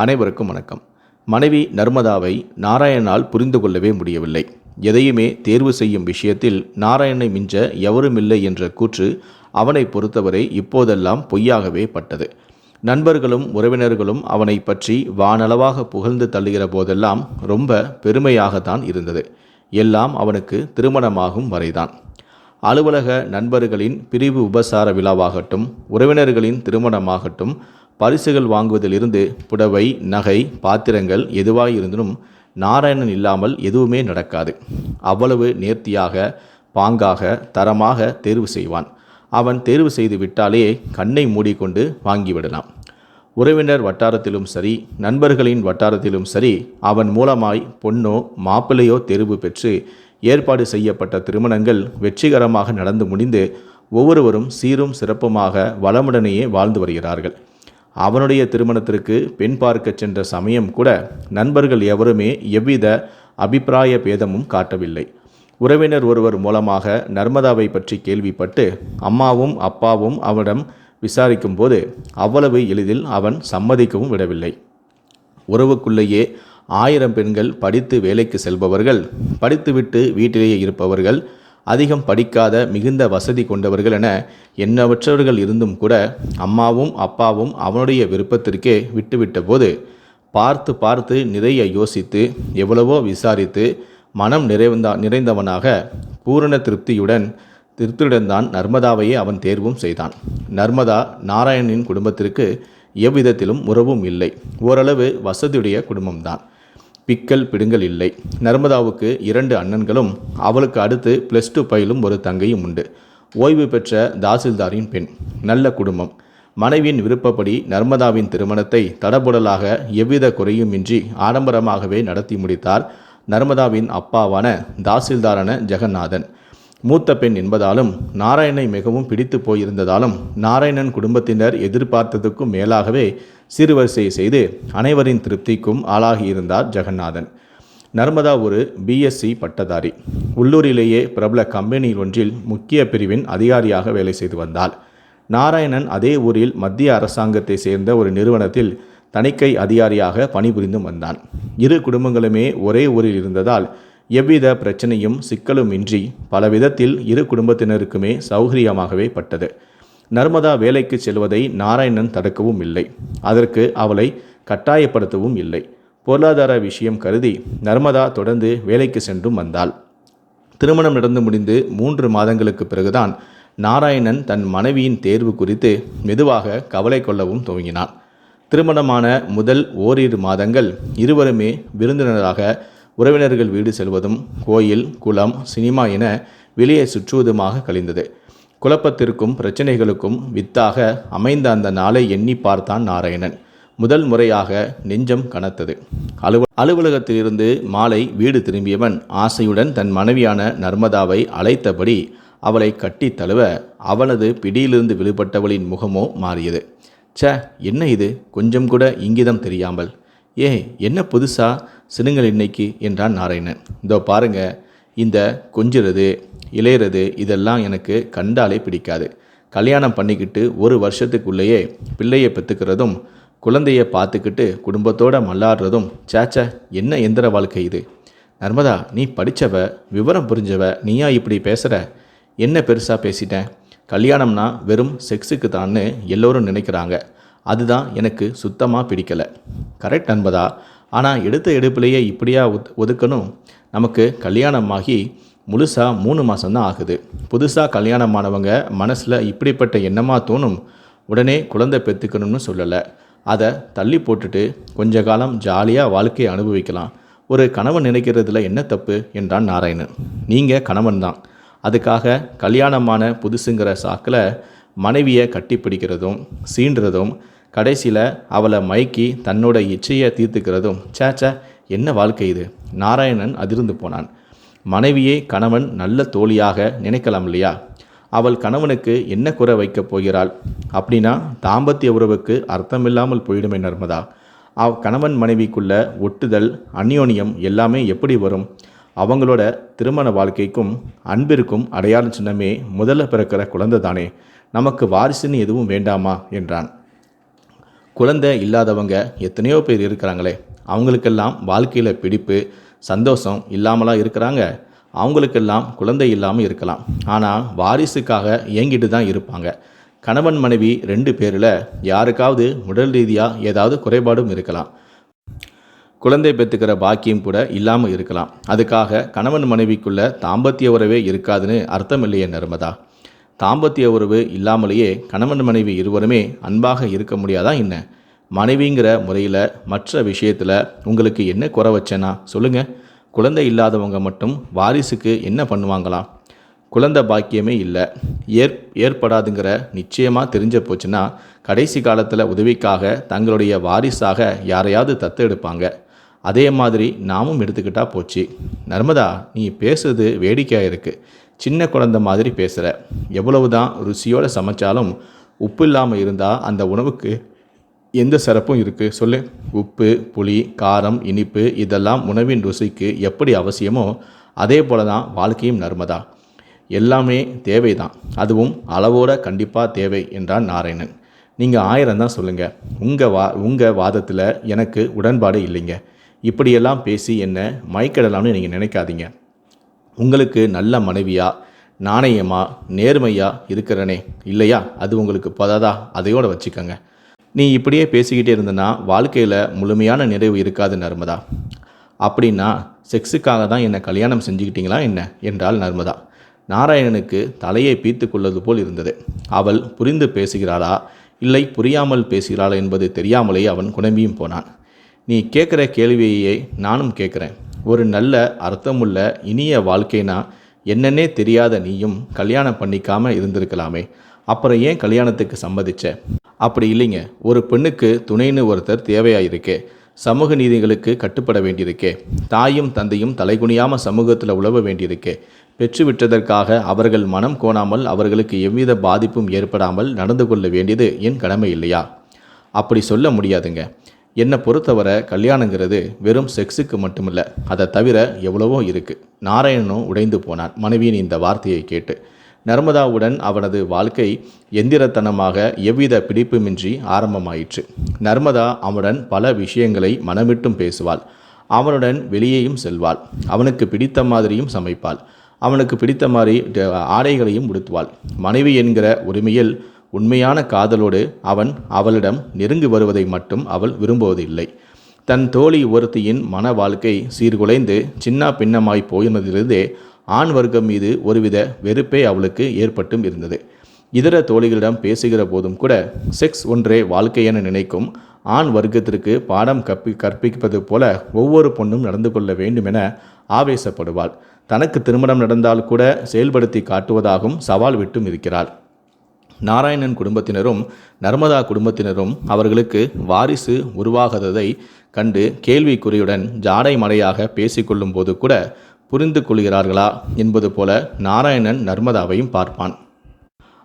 அனைவருக்கும் வணக்கம். மனைவி நர்மதாவை நாராயணனால் புரிந்து கொள்ளவே முடியவில்லை. எதையுமே தேர்வு செய்யும் விஷயத்தில் நாராயணனை மிஞ்ச எவருமில்லை என்ற கூற்று அவனை பொறுத்தவரை இப்போதெல்லாம் பொய்யாகவே பட்டது. நண்பர்களும் உறவினர்களும் அவனை பற்றி வானளவாக புகழ்ந்து தள்ளுகிற போதெல்லாம் ரொம்ப பெருமையாகத்தான் இருந்தது. எல்லாம் அவனுக்கு திருமணமாகும் வரைதான். அலுவலக நண்பர்களின் பிரிவு உபசார விழாவாகட்டும், உறவினர்களின் திருமணமாகட்டும், பரிசுகள் வாங்குவதிலிருந்து புடவை, நகை, பாத்திரங்கள் எதுவாயிருந்தும் நாராயணன் இல்லாமல் எதுவுமே நடக்காது. அவ்வளவு நேர்த்தியாக, பாங்காக, தரமாக தேர்வு செய்வான். அவன் தேர்வு செய்து விட்டாலே கண்ணை மூடிக்கொண்டு வாங்கிவிடலாம். உறவினர் வட்டாரத்திலும் சரி, நண்பர்களின் வட்டாரத்திலும் சரி, அவன் மூலமாய் பொண்ணோ மாப்பிள்ளையோ தேர்வு பெற்று ஏற்பாடு செய்யப்பட்ட திருமணங்கள் வெற்றிகரமாக நடந்து முடிந்து ஒவ்வொருவரும் சீரும் சிறப்புமாக வளமுடனேயே வாழ்ந்து வருகிறார்கள். அவனுடைய திருமணத்திற்கு பெண் பார்க்க சென்ற சமயம் கூட நண்பர்கள் எவருமே எவ்வித அபிப்பிராய பேதமும் காட்டவில்லை. உறவினர் ஒருவர் மூலமாக நர்மதாவை பற்றி கேள்விப்பட்டு அம்மாவும் அப்பாவும் அவனிடம் விசாரிக்கும் போது அவ்வளவு எளிதில் அவன் சம்மதிக்கவும் விடவில்லை. உறவுக்குள்ளேயே 1000 பெண்கள் படித்து வேலைக்கு செல்பவர்கள், படித்துவிட்டு வீட்டிலேயே இருப்பவர்கள், அதிகம் படிக்காத மிகுந்த வசதி கொண்டவர்கள் என எண்ணற்றவர்கள் இருந்தும் கூட அம்மாவும் அப்பாவும் அவனுடைய விருப்பத்திற்கே விட்டுவிட்ட போது பார்த்து பார்த்து நிறைய யோசித்து எவ்வளவோ விசாரித்து மனம் நிறைந்தவனாக பூரண திருப்தியுடன் தான் நர்மதாவையே அவன் தேர்வும் செய்தான். நர்மதா நாராயணனின் குடும்பத்திற்கு எவ்விதத்திலும் உறவும் இல்லை. ஓரளவு வசதியுடைய குடும்பம்தான். பிக்கல் பிடுங்கல் இல்லை. நர்மதாவுக்கு 2 அண்ணன்களும் அவளுக்கு அடுத்து +2 பயிலும் ஒரு தங்கையும் உண்டு. ஓய்வு பெற்ற தாசில்தாரின் பெண். நல்ல குடும்பம். மனைவியின் விருப்பப்படி நர்மதாவின் திருமணத்தை தடபுடலாக எவ்வித குறையுமின்றி ஆடம்பரமாகவே நடத்தி முடித்தார் நர்மதாவின் அப்பாவான தாசில்தாரான ஜெகநாதன். மூத்த பெண் என்பதாலும் நாராயணனை மிகவும் பிடித்து போயிருந்ததாலும் நாராயணன் குடும்பத்தினர் எதிர்பார்த்ததுக்கும் மேலாகவே சீர்வரிசை செய்து அனைவரின் திருப்திக்கும் ஆளாகியிருந்தார் ஜெகநாதன். நர்மதா ஒரு BSc பட்டதாரி. உள்ளூரிலேயே பிரபல கம்பெனி ஒன்றில் முக்கிய பிரிவின் அதிகாரியாக வேலை செய்து வந்தாள். நாராயணன் அதே ஊரில் மத்திய அரசாங்கத்தை சேர்ந்த ஒரு நிறுவனத்தில் தணிக்கை அதிகாரியாக பணிபுரிந்து வந்தான். இரு குடும்பங்களுமே ஒரே ஊரில் இருந்ததால் எவ்வித பிரச்சனையும் சிக்கலும் இன்றி பல விதத்தில் இரு குடும்பத்தினருக்குமே சௌகரியமாகவே பட்டது. நர்மதா வேலைக்கு செல்வதை நாராயணன் தடுக்கவும் இல்லை. அதற்கு அவளை கட்டாயப்படுத்தவும் இல்லை. பொருளாதார விஷயம் கருதி நர்மதா தொடர்ந்து வேலைக்கு சென்றும் வந்தாள். திருமணம் நடந்து முடிந்து 3 மாதங்களுக்கு பிறகுதான் நாராயணன் தன் மனைவியின் தேர்வு குறித்து மெதுவாக கவலை கொள்ளவும் துவங்கினான். திருமணமான முதல் ஓரிரு மாதங்கள் இருவருமே விருந்தினராக உறவினர்கள் வீடு செல்வதும், கோயில், குளம், சினிமா என வெளியே சுற்றுவதுமாக கழிந்தது. குழப்பத்திற்கும் பிரச்சனைகளுக்கும் வித்தாக அமைந்த அந்த நாளை எண்ணி பார்த்தான் நாராயணன். முதல் முறையாக நெஞ்சம் கனத்தது. அலுவலகத்திலிருந்து மாலை வீடு திரும்பியவன் ஆசையுடன் தன் மனைவியான நர்மதாவை அழைத்தபடி அவளை கட்டி தழுவ அவனது பிடியிலிருந்து விடுபட்டவளின் முகமோ மாறியது. என்ன இது, கொஞ்சம் கூட இங்கிதம் தெரியாமல்? என்ன புதுசா சினுங்கள் இன்னைக்கு என்றான் நாராயணன். இதோ பாருங்க, இந்த கொஞ்சிறது இளையிறது இதெல்லாம் எனக்கு கண்டாலே பிடிக்காது. கல்யாணம் பண்ணிக்கிட்டு 1 வருஷத்துக்குள்ளேயே பிள்ளையை பெற்றுக்கிறதும் குழந்தைய பார்த்துக்கிட்டு குடும்பத்தோடு மல்லாடுறதும் என்ன எந்திர வாழ்க்கை இது? நர்மதா, நீ படித்தவ, விவரம் புரிஞ்சவ, நீயா இப்படி பேசுகிற? என்ன பெருசாக பேசிட்டேன்? கல்யாணம்னா வெறும் செக்ஸுக்கு தான்னு எல்லோரும் நினைக்கிறாங்க. அதுதான் எனக்கு சுத்தமாக பிடிக்கலை. கரெக்ட் நண்பதா, ஆனால் எடுத்த எடுப்பிலேயே இப்படியா ஒதுக்கணும்? நமக்கு கல்யாணமாகி முழுசாக 3 மாதம்தான் ஆகுது. புதுசாக கல்யாணமானவங்க மனசில் இப்படிப்பட்ட எண்ணமாக தோணும். உடனே குழந்தை பெற்றுக்கணும்னு சொல்லலை. அதை தள்ளி போட்டுட்டு கொஞ்ச காலம் ஜாலியாக வாழ்க்கையை அனுபவிக்கலாம். ஒரு கணவன் நினைக்கிறதுல என்ன தப்பு என்றான் நாராயணன். நீங்கள் கணவன் தான். அதுக்காக கல்யாணமான புதுசுங்கிற சாக்கில் மனைவியை கட்டி பிடிக்கிறதும் சீண்டுறதும் கடைசியில் அவளை மயக்கி தன்னோட இச்சையை தீர்த்துக்கிறதும் என்ன வாழ்க்கை இது? நாராயணன் அதிர்ந்து போனான். மனைவியே கணவன் நல்ல தோழியாக நினைக்கலாம் இல்லையா? அவள் கணவனுக்கு என்ன குறை வைக்கப் போகிறாள்? அப்படின்னா தாம்பத்திய உறவுக்கு அர்த்தமில்லாமல் போயிடுமே நர்மதா. கணவன் மனைவிக்குள்ள ஒட்டுதல், அந்யோன்யம் எல்லாமே எப்படி வரும்? அவங்களோட திருமண வாழ்க்கைக்கும் அன்பிற்கும் அடையாள சின்னமே முதல்ல பிறக்கிற குழந்தை தானே. நமக்கு வாரிசுன்னு எதுவும் வேண்டாமா என்றான். குழந்தை இல்லாதவங்க எத்தனையோ பேர் இருக்கிறாங்களே, அவங்களுக்கெல்லாம் வாழ்க்கையில் பிடிப்பு சந்தோஷம் இல்லாமலாம் இருக்கிறாங்க. அவங்களுக்கெல்லாம் குழந்தை இல்லாமல் இருக்கலாம், ஆனால் வாரிசுக்காக ஏங்கிட்டு தான் இருப்பாங்க. கணவன் மனைவி 2 பேரில் யாருக்காவது உடல் ரீதியாக ஏதாவது குறைபாடும் இருக்கலாம், குழந்தை பெற்றுக்கிற பாக்கியம் கூட இல்லாமல் இருக்கலாம். அதுக்காக கணவன் மனைவிக்குள்ள தாம்பத்திய உறவே இருக்காதுன்னு அர்த்தம் இல்லையே நர்மதா. தாம்பத்திய உறவு இல்லாமலேயே கணவன் மனைவி இருவருமே அன்பாக இருக்க முடியாதா என்ன? மனைவிங்கிற முறையில் மற்ற விஷயத்தில் உங்களுக்கு என்ன குறை வச்சேன்னா சொல்லுங்கள். குழந்தை இல்லாதவங்க மட்டும் வாரிசுக்கு என்ன பண்ணுவாங்களாம்? குழந்தை பாக்கியமே இல்லை, ஏற்படாதுங்கிற நிச்சயமாக தெரிஞ்ச போச்சுன்னா கடைசி காலத்தில் உதவிக்காக தங்களுடைய வாரிசாக யாரையாவது தத்து எடுப்பாங்க. அதே மாதிரி நாமும் எடுத்துக்கிட்டா போச்சு. நர்மதா, நீ பேசுறது வேடிக்கையாக இருக்குது. சின்ன குழந்தை மாதிரி பேசுகிற. எவ்வளவு தான் ருசியோடு சமைச்சாலும் உப்பு இல்லாமல் இருந்தால் அந்த உணவுக்கு எந்த சிறப்பும் இருக்குது சொல்லு? உப்பு, புளி, காரம், இனிப்பு இதெல்லாம் உணவின் ருசிக்கு எப்படி அவசியமோ அதே போல தான் வாழ்க்கையும் நர்மதா. எல்லாமே தேவை தான், அதுவும் அளவோட கண்டிப்பாக தேவை என்றான் நாராயணன். நீங்கள் 1000 தான் சொல்லுங்கள், உங்கள் வாதத்தில் எனக்கு உடன்பாடு இல்லைங்க. இப்படியெல்லாம் பேசி என்ன மயக்கிடலாம்னு நீங்கள் நினைக்காதீங்க. உங்களுக்கு நல்ல மனைவியா, நாணயமா, நேர்மையா இருக்கிறனே இல்லையா, அது உங்களுக்கு போதாதா? அதையோடு வச்சுக்கோங்க. நீ இப்படியே பேசிக்கிட்டே இருந்தனா வாழ்க்கையில் முழுமையான நிறைவு இருக்காது நர்மதா. அப்படின்னா செக்ஸுக்காக தான் என்னை கல்யாணம் செஞ்சுக்கிட்டீங்களா என்ன என்றாள் நர்மதா. நாராயணனுக்கு தலையை பீத்து கொள்வது போல் இருந்தது. அவள் புரிந்து பேசுகிறாளா இல்லை புரியாமல் பேசுகிறாளா என்பது தெரியாமலே அவன் குழம்பியும் போனான். நீ கேட்குற கேள்வியையே நானும் கேட்குறேன். ஒரு நல்ல அர்த்தமுள்ள இனிய வாழ்க்கைனா என்னன்னே தெரியாத நீயும் கல்யாணம் பண்ணிக்காமல் இருந்திருக்கலாமே, அப்புறம் ஏன் கல்யாணத்துக்கு சம்மதிச்ச? அப்படி இல்லைங்க, ஒரு பெண்ணுக்கு துணைன்னு ஒருத்தர் தேவையாயிருக்கே, சமூக நீதிகளுக்கு கட்டுப்பட வேண்டியிருக்கே, தாயும் தந்தையும் தலைகுனியாமல் சமூகத்தில் உழவ வேண்டியிருக்கே, பெற்றுவிட்டதற்காக அவர்கள் மனம் கோணாமல் அவர்களுக்கு எவ்வித பாதிப்பும் ஏற்படாமல் நடந்து கொள்ள வேண்டியது என் கடமை இல்லையா? அப்படி சொல்ல முடியாதுங்க. என்னை பொறுத்தவரை கல்யாணங்கிறது வெறும் செக்ஸுக்கு மட்டுமில்லை, அதை தவிர எவ்வளவோ இருக்குது. நாராயணனும் உடைந்து போனான் மனைவியின் இந்த வார்த்தையை கேட்டு. நர்மதாவுடன் அவனது வாழ்க்கை எந்திரத்தனமாக எவ்வித பிடிப்புமின்றி ஆரம்பமாயிற்று. நர்மதா அவனுடன் பல விஷயங்களை மனமிட்டும் பேசுவாள். அவனுடன் வெளியேயும் செல்வாள். அவனுக்கு பிடித்த மாதிரியும் சமைப்பாள். அவனுக்கு பிடித்த மாதிரி ஆடைகளையும் உடுத்துவாள். மனைவி என்கிற உரிமையில் உண்மையான காதலோடு அவளிடம் நெருங்கி வருவதை மட்டும் அவள் விரும்புவதில்லை. தன் தோழி ஒருத்தியின் மன வாழ்க்கை சீர்குலைந்து சின்ன பின்னமாய் போயினதிலிருந்தே ஆண் வர்க்கம் மீது ஒருவித வெறுப்பே அவளுக்கு ஏற்பட்டும் இருந்தது. இதர தோழிகளிடம் பேசுகிற போதும் கூட செக்ஸ் ஒன்றே வாழ்க்கை என நினைக்கும் ஆண் வர்க்கத்திற்கு பாடம் கற்பிப்பது போல ஒவ்வொரு பொண்ணும் நடந்து கொள்ள வேண்டுமென ஆவேசப்படுவாள். தனக்கு திருமணம் நடந்தால் கூட செயல்படுத்தி காட்டுவதாகவும் சவால் விட்டும் இருக்கிறாள். நாராயணன் குடும்பத்தினரும் நர்மதா குடும்பத்தினரும் அவர்களுக்கு வாரிசு உருவாகாததை கண்டு கேள்விக்குறியுடன் ஜாடை மடையாக பேசிக்கொள்ளும் போது கூட புரிந்து கொள்கிறார்களா என்பது போல நாராயணன் நர்மதாவையும் பார்ப்பான்.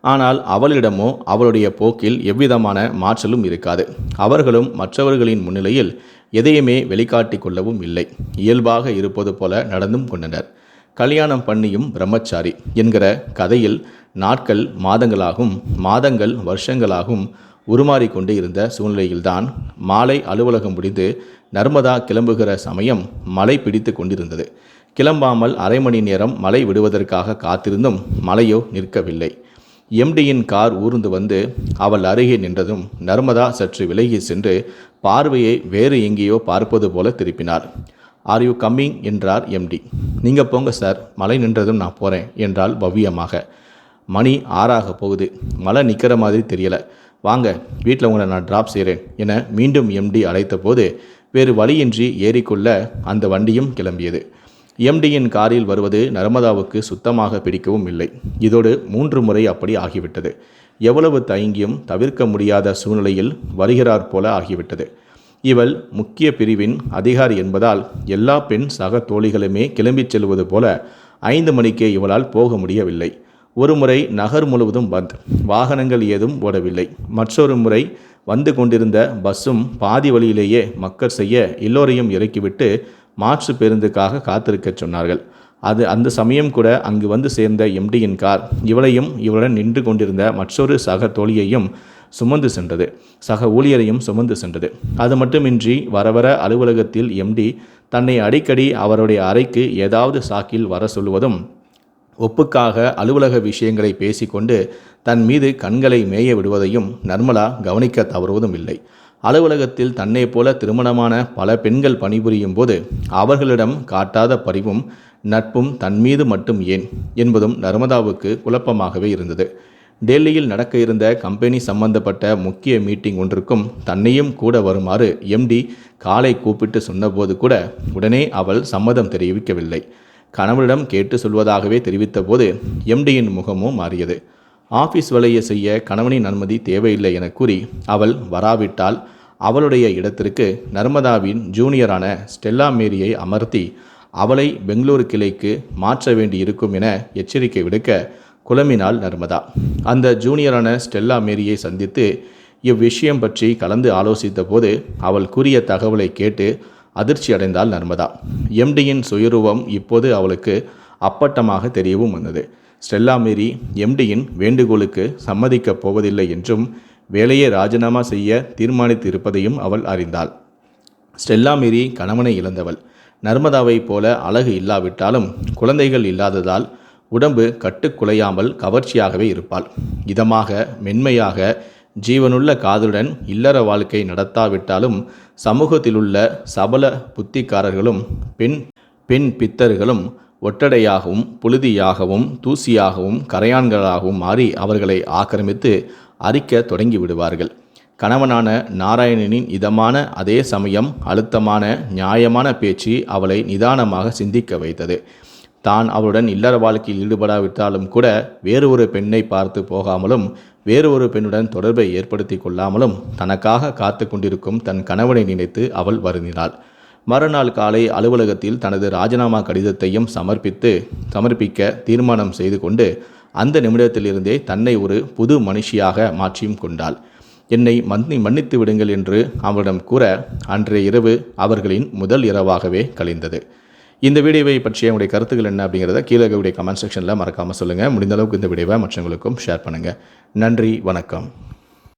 ஆனால் அவளிடமோ அவளுடைய போக்கில் எவ்விதமான மாற்றலும் இருக்காது. அவர்களும் மற்றவர்களின் முன்னிலையில் எதையுமே வெளிக்காட்டி கொள்ளவும் இல்லை. இயல்பாக இருப்பது போல நடந்தும் கொண்டனர். கல்யாணம் பண்ணியும் பிரம்மச்சாரி என்கிற கதையில் நாட்கள் மாதங்களாகும், மாதங்கள் வருஷங்களாகும் உருமாறிக்கொண்டு இருந்த சூழ்நிலையில்தான் மாலை அலுவலகம் முடிந்து நர்மதா கிளம்புகிற சமயம் மழை பிடித்து கொண்டிருந்தது. கிளம்பாமல் அரை மணி நேரம் மழை விடுவதற்காக காத்திருந்தும் மழையோ நிற்கவில்லை. எம்டியின் கார் ஊர்ந்து வந்து அவள் அருகே நின்றதும் நர்மதா சற்று விலகி சென்று பார்வையை வேறு எங்கேயோ பார்ப்பது போல திருப்பினார். ஆர் யூ கம்மிங் என்றார் எம்டி. நீங்கள் போங்க சார், மழை நின்றதும் நான் போகிறேன் என்றால் பவ்யமாக. மணி 6 போகுது, மழை நிற்கிற மாதிரி தெரியலை, வாங்க வீட்டில் உங்களை நான் ட்ராப் செய்கிறேன் என மீண்டும் எம்டி அழைத்த போது வேறு வழியின்றி ஏறிக்கொள்ள அந்த வண்டியும் கிளம்பியது. எம்டியின் காரில் வருவது நர்மதாவுக்கு சுத்தமாக பிடிக்கவும் இல்லை. இதோடு 3 முறை அப்படி ஆகிவிட்டது. எவ்வளவு தயங்கியும் தவிர்க்க முடியாத சூழ்நிலையில் வருகிறார் போல ஆகிவிட்டது. இவள் முக்கிய பிரிவின் அதிகாரி என்பதால் எல்லா பெண் சக தோழிகளுமே கிளம்பிச் செல்வது போல 5 மணிக்கே இவளால் போக முடியவில்லை. ஒரு முறை நகர் முழுவதும் பந்த், வாகனங்கள் ஏதும் ஓடவில்லை. மற்றொரு முறை வந்து கொண்டிருந்த பஸ்ஸும் பாதி வழியிலேயே மக்கள் செய்ய எல்லோரையும் இறக்கிவிட்டு மாற்று பேருந்துக்காக காத்திருக்க சொன்னார்கள். அந்த சமயம் கூட அங்கு வந்து சேர்ந்த எம்டியின் கார் இவளையும் இவளுடன் நின்று கொண்டிருந்த மற்றொரு சக தோழியையும் சுமந்து சென்றது. சக ஊழியரையும் சுமந்து சென்றது. அது மட்டுமின்றி வர அலுவலகத்தில் எம்டி தன்னை அடிக்கடி அவருடைய அறைக்கு ஏதாவது சாக்கில் வர சொல்லுவதும், ஒப்புக்காக அலுவலக விஷயங்களை பேசிக்கொண்டு தன் மீது கண்களை மேய விடுவதையும் நர்மலா கவனிக்க தவறுவதும் இல்லை. அலுவலகத்தில் தன்னை போல திருமணமான பல பெண்கள் பணிபுரியும் போது அவர்களிடம் காட்டாத பரிவும் நட்பும் தன் மீது மட்டும் ஏன் என்பதும் நர்மதாவுக்கு குழப்பமாகவே இருந்தது. டெல்லியில் நடக்க இருந்த கம்பெனி சம்பந்தப்பட்ட முக்கிய மீட்டிங் ஒன்றுக்கும் தன்னையும் கூட வருமாறு எம்டி காலை கூப்பிட்டு சொன்னபோது கூட உடனே அவள் சம்மதம் தெரிவிக்கவில்லை. கணவனிடம் கேட்டு சொல்வதாகவே தெரிவித்த போது எம்டியின் முகமும் மாறியது. ஆஃபீஸ் வேலையை செய்ய கணவனின் அனுமதி தேவையில்லை என கூறி அவள் வராவிட்டால் அவளுடைய இடத்திற்கு நர்மதாவின் ஜூனியரான ஸ்டெல்லா மேரியை அமர்த்தி அவளை பெங்களூரு கிளைக்கு மாற்ற வேண்டியிருக்கும் என எச்சரிக்கை விடுக்க குழம்பினாள் நர்மதா. அந்த ஜூனியரான ஸ்டெல்லா மேரியை சந்தித்து இவ்விஷயம் பற்றி கலந்து ஆலோசித்த போது அவள் கூறிய தகவலை கேட்டு அதிர்ச்சி அடைந்தாள் நர்மதா. எம்டியின் சுயரூபம் இப்போது அவளுக்கு அப்பட்டமாக தெரியவும் வந்தது. ஸ்டெல்லா மேரி எம்டியின் வேண்டுகோளுக்கு சம்மதிக்கப் போவதில்லை என்றும் வேலையை ராஜினாமா செய்ய தீர்மானித்து இருப்பதையும் அவள் அறிந்தாள். ஸ்டெல்லா மேரி கணவனை இழந்தவள். நர்மதாவை போல அழகு இல்லாவிட்டாலும் குழந்தைகள் இல்லாததால் உடம்பு கட்டுக்குலையாமல் கவர்ச்சியாகவே இருப்பாள். இதமாக மென்மையாக ஜீவனுள்ள காதலுடன் இல்லற வாழ்க்கை நடத்தாவிட்டாலும் சமூகத்திலுள்ள சபல புத்திக்காரர்களும் பெண் பித்தர்களும் ஒட்டடையாகவும் புழுதியாகவும் தூசியாகவும் கரையான்களாகவும் மாறி அவர்களை ஆக்கிரமித்து அரிக்க தொடங்கி விடுவார்கள். கணவனான நாராயணனின் இதமான அதே சமயம் அழுத்தமான நியாயமான பேச்சு அவளை நிதானமாக சிந்திக்க வைத்தது. தான் அவளுடன் இல்லற வாழ்க்கையில் ஈடுபடாவிட்டாலும் கூட வேறு ஒரு பெண்ணை பார்த்து போகாமலும் வேறு ஒரு பெண்ணுடன் தொடர்பை ஏற்படுத்தி கொள்ளாமலும் தனக்காக காத்து கொண்டிருக்கும் தன் கணவனை நினைத்து அவள் வருந்தினாள். மறுநாள் காலை அலுவலகத்தில் தனது ராஜினாமா கடிதத்தையும் சமர்ப்பிக்க தீர்மானம் செய்து கொண்டு அந்த நிமிடத்திலிருந்தே தன்னை ஒரு புது மனுஷியாக மாற்றியும் கொண்டாள். என்னை மன்னித்து விடுங்கள் என்று அவரிடம் கூற அன்றைய இரவு அவர்களின் முதல் இரவாகவே கழிந்தது. இந்த வீடியோவை பற்றிய உங்களுடைய கருத்துக்கள் என்ன அப்படிங்கிறத கீழே இருக்கக்கூடிய கமெண்ட் செக்ஷனில் மறக்காமல் சொல்லுங்கள். முடிந்த அளவுக்கு இந்த வீடியோவை மற்றவங்களுக்கும் ஷேர் பண்ணுங்கள். நன்றி, வணக்கம்.